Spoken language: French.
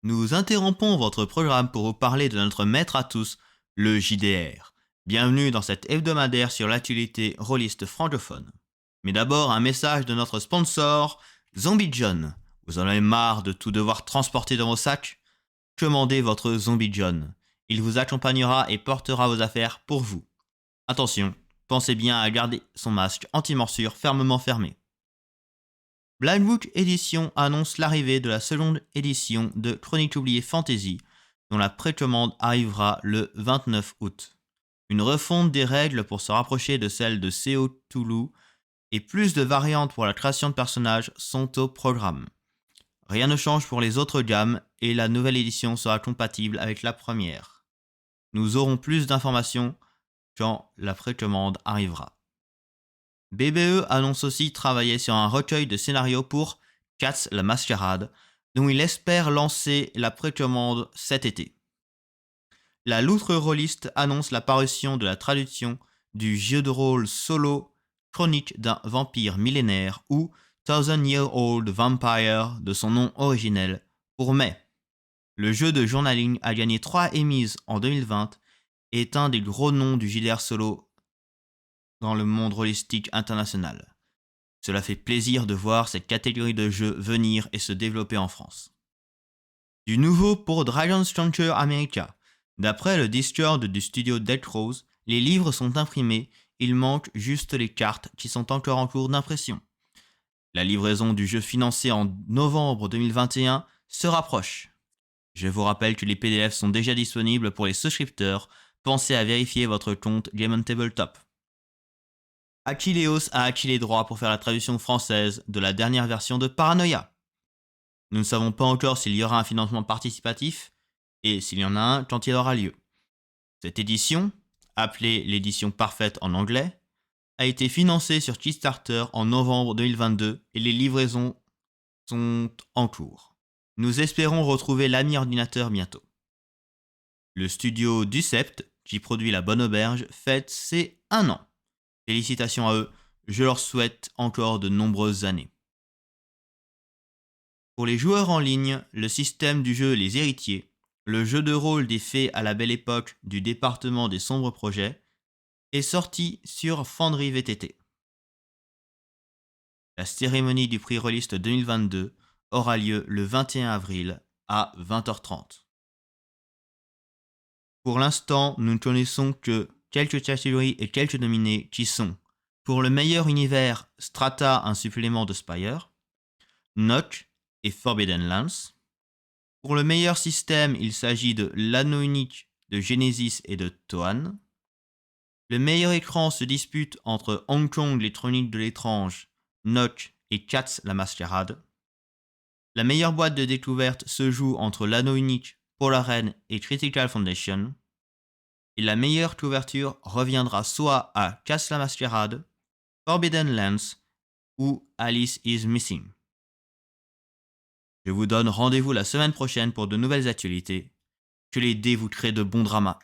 Nous interrompons votre programme pour vous parler de notre maître à tous, le JDR. Bienvenue dans cet hebdomadaire sur l'actualité rôliste francophone. Mais d'abord, un message de notre sponsor, Zombie John. Vous en avez marre de tout devoir transporter dans vos sacs? Commandez votre Zombie John. Il vous accompagnera et portera vos affaires pour vous. Attention, pensez bien à garder son masque anti-morsure fermement fermé. Blind Book Edition annonce l'arrivée de la seconde édition de Chroniques oubliées Fantasy, dont la précommande arrivera le 29 août. Une refonte des règles pour se rapprocher de celles de CO Toulouse et plus de variantes pour la création de personnages sont au programme. Rien ne change pour les autres gammes et la nouvelle édition sera compatible avec la première. Nous aurons plus d'informations quand la précommande arrivera. BBE annonce aussi travailler sur un recueil de scénarios pour Cats la Mascarade, dont il espère lancer la précommande cet été. La loutre rôliste annonce la parution de la traduction du jeu de rôle solo Chronique d'un vampire millénaire ou Thousand Year Old Vampire de son nom originel pour mai. Le jeu de journaling a gagné 3 Emmys en 2020 et est un des gros noms du JDR solo dans le monde rôlistique international. Cela fait plaisir de voir cette catégorie de jeux venir et se développer en France. Du nouveau pour Dragon's Launcher America. D'après le Discord du studio Dead Crows, les livres sont imprimés, il manque juste les cartes qui sont encore en cours d'impression. La livraison du jeu financé en novembre 2021 se rapproche. Je vous rappelle que les PDF sont déjà disponibles pour les souscripteurs, pensez à vérifier votre compte Game on Tabletop. Achilleos a acquis les droits pour faire la traduction française de la dernière version de Paranoia. Nous ne savons pas encore s'il y aura un financement participatif et s'il y en a un quand il aura lieu. Cette édition, appelée l'édition parfaite en anglais, a été financée sur Kickstarter en novembre 2022 et les livraisons sont en cours. Nous espérons retrouver l'ami ordinateur bientôt. Le studio Ducept, qui produit La Bonne Auberge, fête ses 1 an. Félicitations à eux, je leur souhaite encore de nombreuses années. Pour les joueurs en ligne, le système du jeu Les Héritiers, le jeu de rôle des fées à la belle époque du département des sombres projets, est sorti sur Fonderie VTT. La cérémonie du prix Rolliste 2022 aura lieu le 21 avril à 20h30. Pour l'instant, nous ne connaissons que quelques catégories et quelques nominés qui sont pour le meilleur univers Strata, un supplément de Spire, Nock et Forbidden Lands. Pour le meilleur système, il s'agit de l'anneau unique de Genesis et de Toan. Le meilleur écran se dispute entre Hong Kong, les chroniques de l'étrange, Nock et Cats la Mascarade. La meilleure boîte de découverte se joue entre l'anneau unique, Polaren et Critical Foundation. Et la meilleure couverture reviendra soit à Cats la Mascarade, Forbidden Lands ou Alice is Missing. Je vous donne rendez-vous la semaine prochaine pour de nouvelles actualités. Que les dés vous créent de bons dramas.